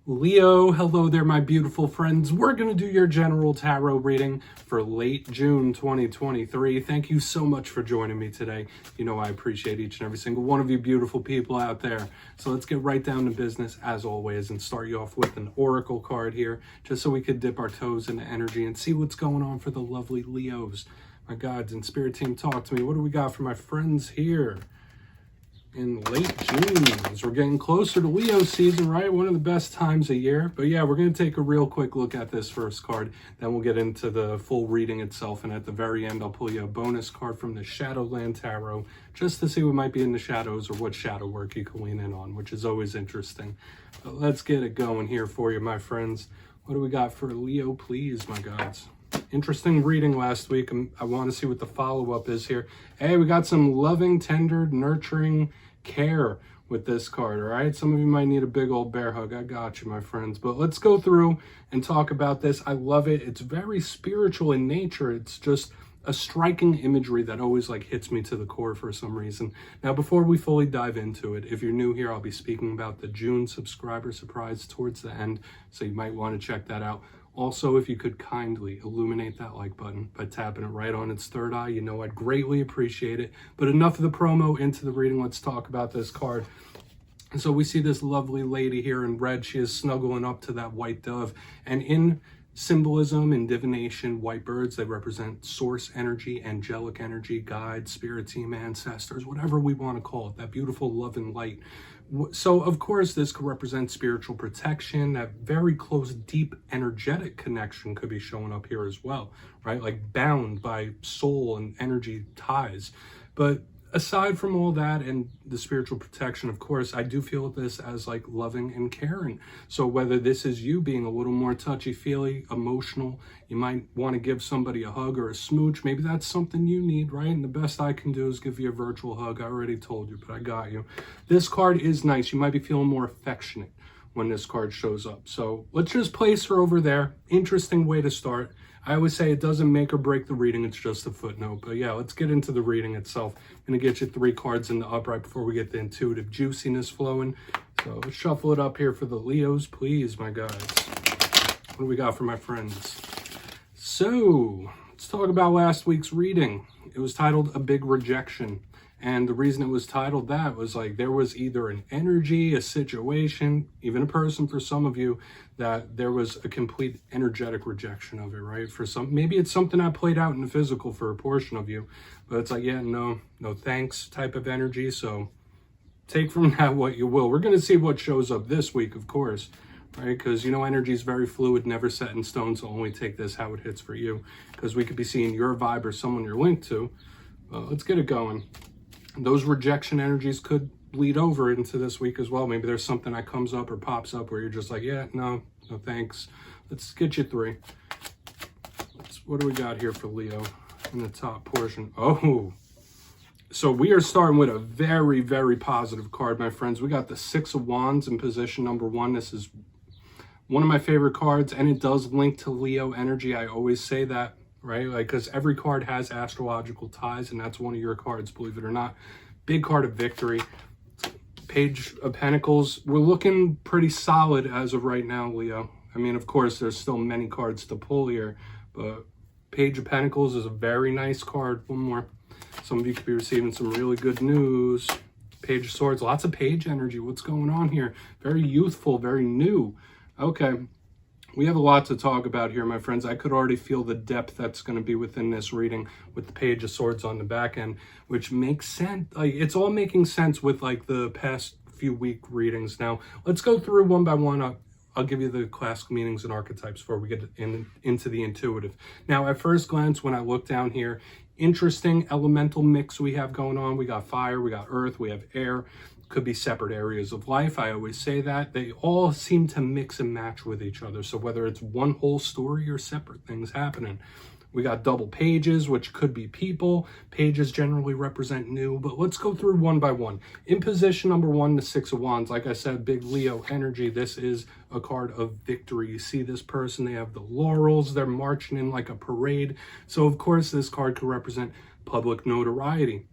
Leo, hello there, my beautiful friends. We're going to do your general tarot reading for late June 2023. Thank you so much for joining me today. You know I appreciate each and every single one of you beautiful people out there. So let's get right down to business as always and start you off with an oracle card here, just so we could dip our toes into energy and see what's going on for the lovely Leos. My gods and spirit team, talk to me. What do we got for my friends here in late June? As we're getting closer to Leo season, right? One of the best times of year. But yeah, we're going to take a real quick look at this first card. Then we'll get into the full reading itself. And at the very end, I'll pull you a bonus card from the Shadowland Tarot, just to see what might be in the shadows or what shadow work you can lean in on, which is always interesting. But let's get it going here for you, my friends. What do we got for Leo, please, my gods? Interesting reading last week. I want to see what the follow-up is here. Hey, we got some loving, tender, nurturing care with this card, all right? Some of you might need a big old bear hug. I got you, my friends. But let's go through and talk about this. I love it. It's very spiritual in nature. It's just a striking imagery that always hits me to the core for some reason. Now, before we fully dive into it, if you're new here, I'll be speaking about the June subscriber surprise towards the end, so you might want to check that out. Also, if you could kindly illuminate that like button by tapping it right on its third eye, you know I'd greatly appreciate it. But enough of the promo, into the reading. Let's talk about this card. And so we see this lovely lady here in red. She is snuggling up to that white dove. And in symbolism and divination, white birds, they represent source energy, angelic energy, guides, spirit team, ancestors, whatever we want to call it, that beautiful love and light. So of course this could represent spiritual protection. That very close, deep, energetic connection could be showing up here as well, right? Like bound by soul and energy ties. But aside from all that and the spiritual protection, of course, I do feel this as loving and caring. So whether this is you being a little more touchy-feely, emotional, you might want to give somebody a hug or a smooch. Maybe that's something you need, right? And the best I can do is give you a virtual hug. I already told you, but I got you. This card is nice. You might be feeling more affectionate when this card shows up. So let's just place her over there. Interesting way to start. I always say it doesn't make or break the reading, it's just a footnote. But yeah, let's get into the reading itself. I'm going to get you 3 cards in the upright before we get the intuitive juiciness flowing. So let's shuffle it up here for the Leos, please, my guys. What do we got for my friends? So let's talk about last week's reading. It was titled A Big Rejection. And the reason it was titled that was there was either an energy, a situation, even a person for some of you, that there was a complete energetic rejection of it, right? For some, maybe it's something that played out in the physical for a portion of you, but it's yeah, no thanks type of energy. So take from that what you will. We're going to see what shows up this week, of course, right? Because, energy is very fluid, never set in stone, so only take this how it hits for you, because we could be seeing your vibe or someone you're linked to. Let's get it going. Those rejection energies could bleed over into this week as well. Maybe there's something that comes up or pops up where you're just yeah, no thanks. Let's get you 3. What do we got here for Leo in the top portion? Oh, so we are starting with a very, very positive card, my friends. We got the 6 of Wands in position number 1. This is one of my favorite cards, and it does link to Leo energy. I always say that, right? Because every card has astrological ties, and that's one of your cards, believe it or not. Big card of victory. Page of Pentacles. We're looking pretty solid as of right now, Leo. I mean, of course, there's still many cards to pull here, but Page of Pentacles is a very nice card. One more. Some of you could be receiving some really good news. Page of Swords. Lots of page energy. What's going on here? Very youthful, very new. Okay. We have a lot to talk about here, my friends. I could already feel the depth that's going to be within this reading with the Page of Swords on the back end, which makes sense. It's all making sense with the past few week readings. Now, let's go through one by one. I'll give you the classic meanings and archetypes before we get into the intuitive. Now, at first glance, when I look down here, interesting elemental mix we have going on. We got fire, we got earth, we have air. Could be separate areas of life. I always say that. They all seem to mix and match with each other. So whether it's one whole story or separate things happening. We got double pages, which could be people. Pages generally represent new, but let's go through one by one. In position number 1, the 6 of Wands. Like I said, big Leo energy. This is a card of victory. You see this person, they have the laurels. They're marching in like a parade. So of course, this card could represent public notoriety.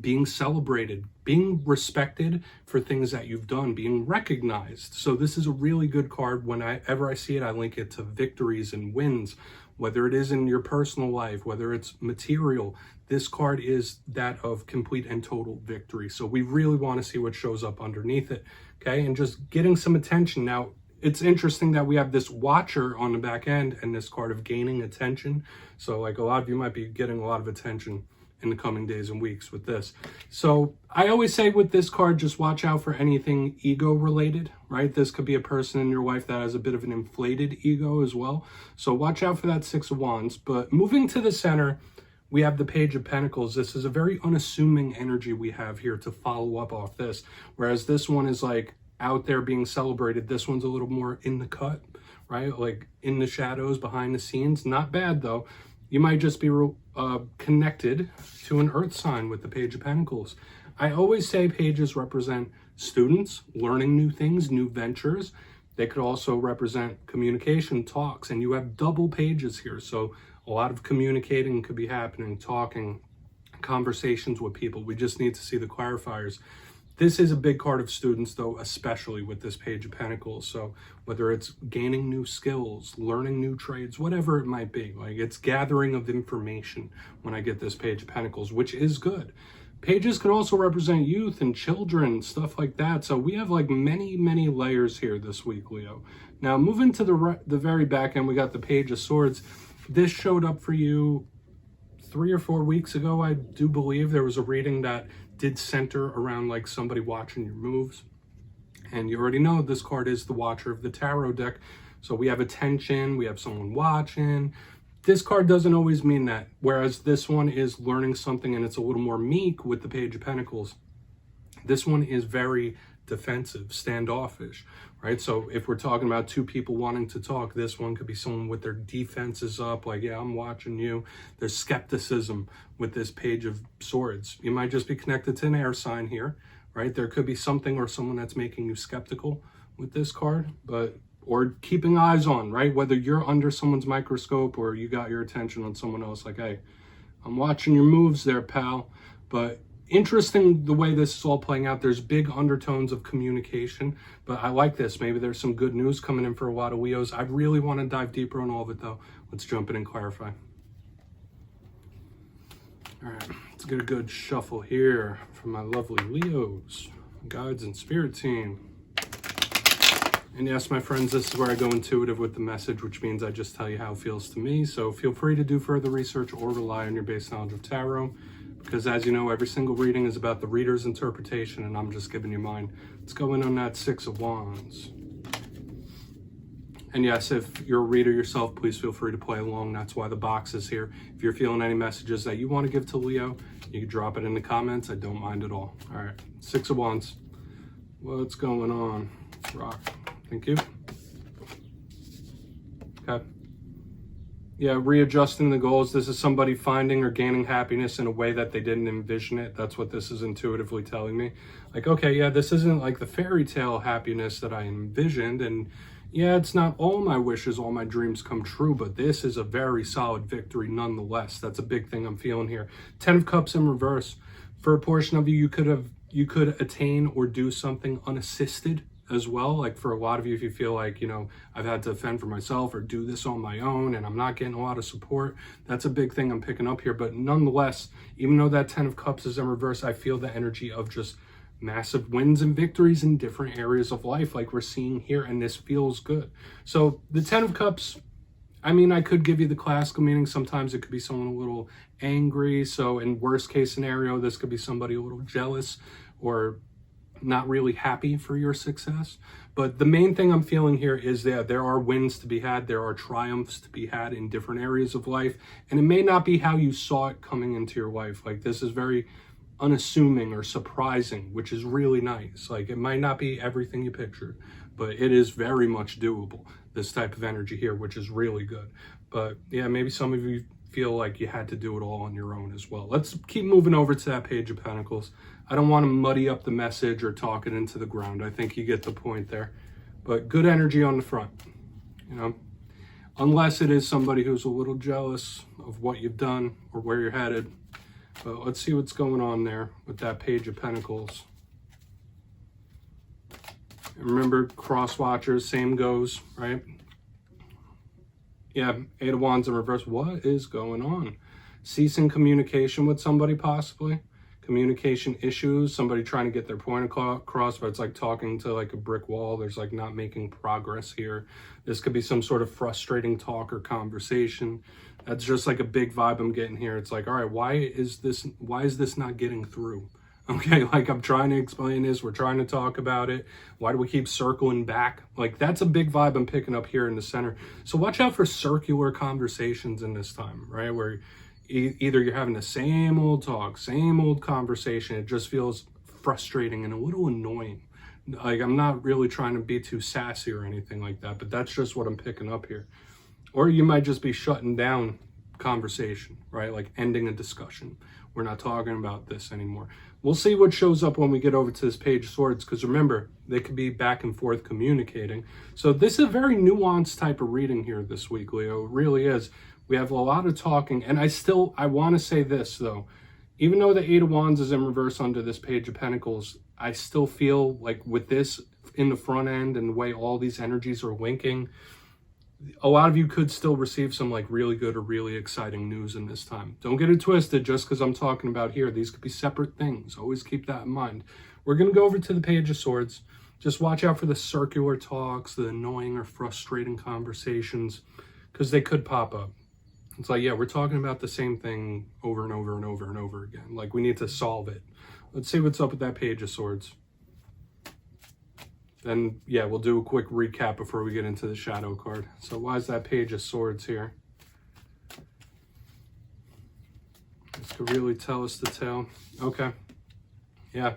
being celebrated, being respected for things that you've done, being recognized. So this is a really good card. Whenever I see it, I link it to victories and wins, whether it is in your personal life, whether it's material. This card is that of complete and total victory. So we really want to see what shows up underneath it, okay? And just getting some attention. Now, it's interesting that we have this watcher on the back end and this card of gaining attention. So like a lot of you might be getting a lot of attention in the coming days and weeks with this. So I always say with this card, just watch out for anything ego related, right? This could be a person in your life that has a bit of an inflated ego as well. So watch out for that Six of Wands. But moving to the center, we have the Page of Pentacles. This is a very unassuming energy we have here to follow up off this. Whereas this one is like out there being celebrated. This one's a little more in the cut, right? Like in the shadows, behind the scenes. Not bad though. You might just be connected to an earth sign with the Page of Pentacles. I always say pages represent students, learning new things, new ventures. They could also represent communication, talks, and you have double pages here. So a lot of communicating could be happening, talking, conversations with people. We just need to see the clarifiers. This is a big card of students, though, especially with this Page of Pentacles. So whether it's gaining new skills, learning new trades, whatever it might be, like it's gathering of information when I get this Page of Pentacles, which is good. Pages can also represent youth and children, stuff like that. So we have like many, many layers here this week, Leo. Now, moving to the very back end, we got the Page of Swords. This showed up for you 3 or 4 weeks ago, I do believe. There was a reading that did center around like somebody watching your moves. And you already know this card is the Watcher of the Tarot deck. So we have attention, we have someone watching. This card doesn't always mean that. Whereas this one is learning something and it's a little more meek with the Page of Pentacles. This one is very defensive, standoffish, right? So if we're talking about two people wanting to talk, this one could be someone with their defenses up, like, yeah, I'm watching you. There's skepticism with this Page of Swords. You might just be connected to an air sign here, right? There could be something or someone that's making you skeptical with this card, or keeping eyes on, right? Whether you're under someone's microscope or you got your attention on someone else, like, hey, I'm watching your moves there, pal. But interesting the way this is all playing out. There's big undertones of communication, but I like this. Maybe there's some good news coming in for a lot of Leos. I really want to dive deeper on all of it though. Let's jump in and clarify. All right, let's get a good shuffle here from my lovely Leos, guides and spirit team. And yes, my friends, this is where I go intuitive with the message, which means I just tell you how it feels to me. So feel free to do further research or rely on your base knowledge of tarot. Because as you know, every single reading is about the reader's interpretation, and I'm just giving you mine. Let's go in on that Six of Wands. And yes, if you're a reader yourself, please feel free to play along. That's why the box is here. If you're feeling any messages that you want to give to Leo, you can drop it in the comments. I don't mind at all. All right, Six of Wands. What's going on? Let's rock. Thank you. Okay. Yeah, readjusting the goals. This is somebody finding or gaining happiness in a way that they didn't envision it. That's what this is intuitively telling me. Like, okay, yeah, this isn't like the fairy tale happiness that I envisioned. And yeah, it's not all my wishes, all my dreams come true, but this is a very solid victory nonetheless. That's a big thing I'm feeling here. 10 of Cups in reverse. For a portion of you, you could attain or do something unassisted as well. Like for a lot of you, if you feel like, you know, I've had to fend for myself or do this on my own and I'm not getting a lot of support, that's a big thing I'm picking up here. But nonetheless, even though that 10 of Cups is in reverse, I feel the energy of just massive wins and victories in different areas of life like we're seeing here, and this feels good. So the 10 of Cups, I mean, I could give you the classical meaning. Sometimes it could be someone a little angry. So in worst case scenario, this could be somebody a little jealous or not really happy for your success. But the main thing I'm feeling here is that there are wins to be had. There are triumphs to be had in different areas of life. And it may not be how you saw it coming into your life. Like this is very unassuming or surprising, which is really nice. Like it might not be everything you pictured, but it is very much doable. This type of energy here, which is really good. But yeah, maybe some of you feel like you had to do it all on your own as well. Let's keep moving over to that Page of Pentacles. I don't want to muddy up the message or talk it into the ground. I think you get the point there. But good energy on the front, you know, unless it is somebody who's a little jealous of what you've done or where you're headed. But let's see what's going on there with that Page of Pentacles. And remember, cross watchers, same goes, right? Yeah, Eight of Wands in reverse. What is going on? Ceasing communication with somebody, possibly. Communication issues, somebody trying to get their point across, but it's like talking to like a brick wall. There's like not making progress here. This could be some sort of frustrating talk or conversation. That's just like a big vibe I'm getting here. It's like, all right, why is this not getting through? Okay, like I'm trying to explain this, we're trying to talk about it. Why do we keep circling back? Like that's a big vibe I'm picking up here in the center. So watch out for circular conversations in this time, right? Where either you're having the same old talk, same old conversation. It just feels frustrating and a little annoying. Like I'm not really trying to be too sassy or anything like that, but that's just what I'm picking up here. Or you might just be shutting down conversation, right? Like ending a discussion. We're not talking about this anymore. We'll see what shows up when we get over to this Page of Swords, because remember, they could be back and forth communicating. So this is a very nuanced type of reading here this week, Leo. It really is. We have a lot of talking, and I want to say this, though. Even though the Eight of Wands is in reverse under this Page of Pentacles, I still feel like with this in the front end and the way all these energies are linking, a lot of you could still receive some like really good or really exciting news in this time. Don't get it twisted just because I'm talking about here. These could be separate things. Always keep that in mind. We're going to go over to the Page of Swords. Just watch out for the circular talks, the annoying or frustrating conversations, because they could pop up. It's like, yeah, we're talking about the same thing over and over and over and over again. Like we need to solve it. Let's see what's up with that Page of Swords. Then, yeah, we'll do a quick recap before we get into the shadow card. So why is that Page of Swords here? This could really tell us the tale. Okay. Yeah.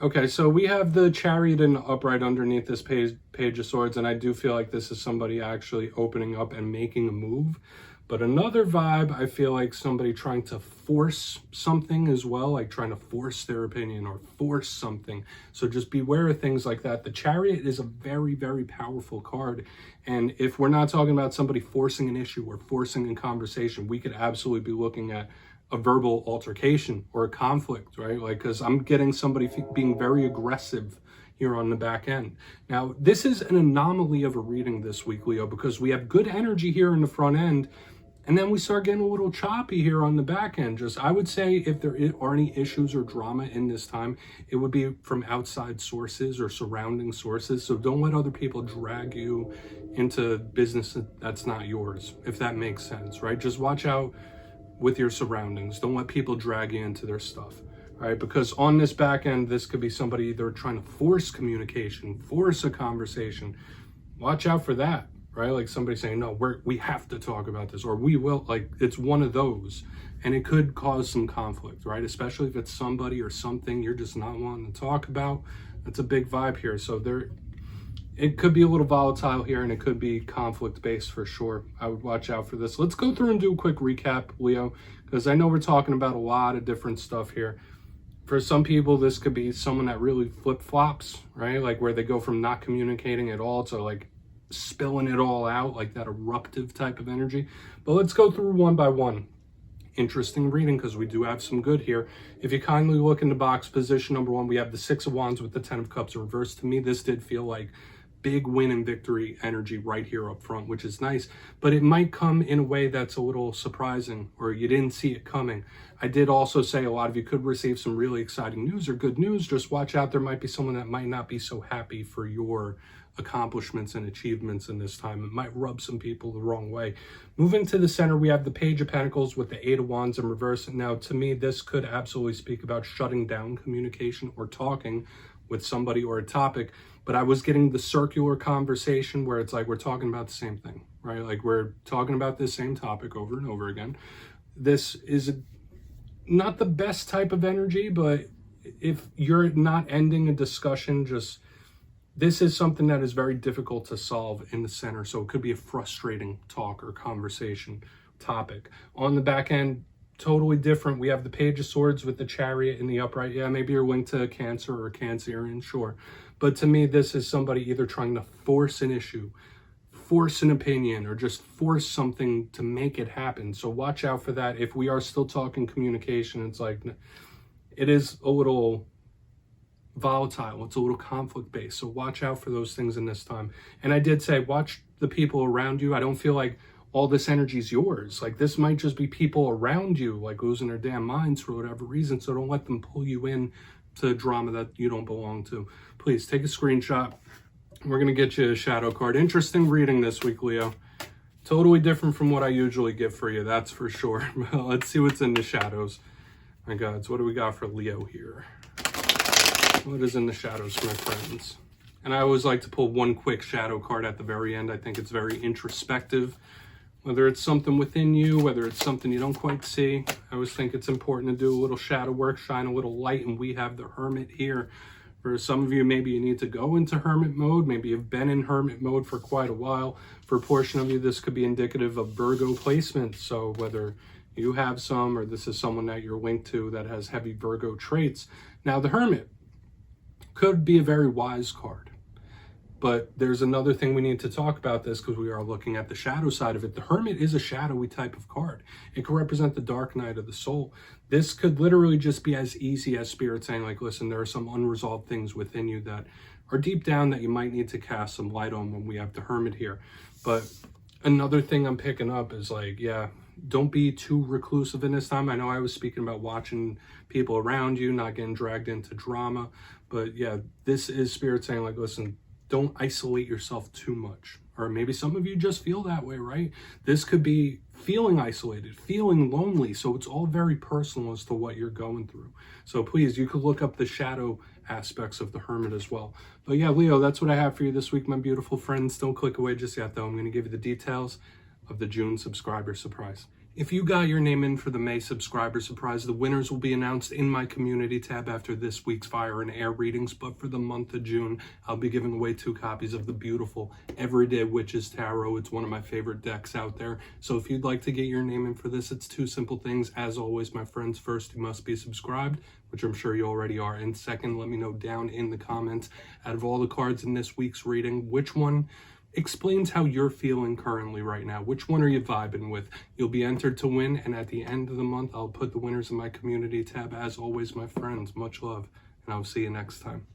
Okay, so we have the Chariot in the upright underneath this page of Swords, and I do feel like this is somebody actually opening up and making a move. But another vibe, I feel like somebody trying to force something as well, like trying to force their opinion or force something. So just beware of things like that. The Chariot is a very, very powerful card. And if we're not talking about somebody forcing an issue or forcing a conversation, we could absolutely be looking at a verbal altercation or a conflict, right? Like, because I'm getting somebody being very aggressive here on the back end. Now, this is an anomaly of a reading this week, Leo, because we have good energy here in the front end, and then we start getting a little choppy here on the back end. Just, I would say if there are any issues or drama in this time, it would be from outside sources or surrounding sources. So don't let other people drag you into business that's not yours, if that makes sense, right? Just watch out with your surroundings. Don't let people drag you into their stuff, right? Because on this back end, this could be somebody either trying to force communication, force a conversation. Watch out for that, right? Like somebody saying, no, we have to talk about this, or we will, like it's one of those. And it could cause some conflict, right? Especially if it's somebody or something you're just not wanting to talk about. That's a big vibe here. So it could be a little volatile here, and it could be conflict-based for sure. I would watch out for this. Let's go through and do a quick recap, Leo, because I know we're talking about a lot of different stuff here. For some people, this could be someone that really flip-flops, right? Like where they go from not communicating at all to like spilling it all out, like that eruptive type of energy. But let's go through one by one. Interesting reading because we do have some good here. If you kindly look in the box, position number 1, we have the Six of Wands with the Ten of Cups reversed. To me, this did feel like big win and victory energy right here up front, which is nice, but it might come in a way that's a little surprising or you didn't see it coming. I did also say a lot of you could receive some really exciting news or good news. Just watch out. There might be someone that might not be so happy for your accomplishments and achievements in this time. It might rub some people the wrong way. Moving to the center, we have the Page of Pentacles with the Eight of Wands in reverse. Now, to me, this could absolutely speak about shutting down communication or talking with somebody or a topic. But I was getting the circular conversation where it's like we're talking about the same thing, right? Like we're talking about this same topic over and over again. This is not the best type of energy, but if you're not ending a discussion, this is something that is very difficult to solve in the center. So it could be a frustrating talk or conversation topic. On the back end, totally different. We have the Page of Swords with the Chariot in the upright. Yeah, maybe you're linked to Cancer or Cancerian, sure. But to me, this is somebody either trying to force an issue, force an opinion or just force something to make it happen. So watch out for that. If we are still talking communication, it's like, it is a little volatile. It's a little conflict based. So watch out for those things in this time. And I did say, watch the people around you. I don't feel like all this energy is yours. Like, this might just be people around you, like, losing their damn minds for whatever reason. So don't let them pull you in to drama that you don't belong to. Please take a screenshot. We're going to get you a shadow card. Interesting reading this week, Leo. Totally different from what I usually get for you, that's for sure. Let's see what's in the shadows. My God, so what do we got for Leo here? What is in the shadows, my friends? And I always like to pull one quick shadow card at the very end. I think it's very introspective. Whether it's something within you, whether it's something you don't quite see, I always think it's important to do a little shadow work, shine a little light, and we have the Hermit here. For some of you, maybe you need to go into Hermit mode. Maybe you've been in Hermit mode for quite a while. For a portion of you, this could be indicative of Virgo placement. So whether you have some, or this is someone that you're linked to that has heavy Virgo traits. Now, the Hermit could be a very wise card. But there's another thing we need to talk about this, because we are looking at the shadow side of it. The Hermit is a shadowy type of card. It could represent the dark night of the soul. This could literally just be as easy as Spirit saying, like, listen, there are some unresolved things within you that are deep down that you might need to cast some light on when we have the Hermit here. But another thing I'm picking up is, like, yeah, don't be too reclusive in this time. I know I was speaking about watching people around you, not getting dragged into drama. But yeah, this is Spirit saying, like, listen, don't isolate yourself too much. Or maybe some of you just feel that way, right? This could be feeling isolated, feeling lonely. So it's all very personal as to what you're going through. So please, you could look up the shadow aspects of the Hermit as well. But yeah, Leo, that's what I have for you this week, my beautiful friends. Don't click away just yet, though. I'm going to give you the details of the June subscriber surprise. If you got your name in for the May subscriber surprise, the winners will be announced in my community tab after this week's Fire and Air readings. But for the month of June, I'll be giving away 2 copies of the beautiful Everyday Witches Tarot. It's one of my favorite decks out there. So if you'd like to get your name in for this, it's 2 simple things. As always, my friends, first, you must be subscribed, which I'm sure you already are. And second, let me know down in the comments, out of all the cards in this week's reading, which one explains how you're feeling currently right now. Which one are you vibing with? You'll be entered to win, and at the end of the month, I'll put the winners in my community tab. As always, my friends, much love, and I'll see you next time.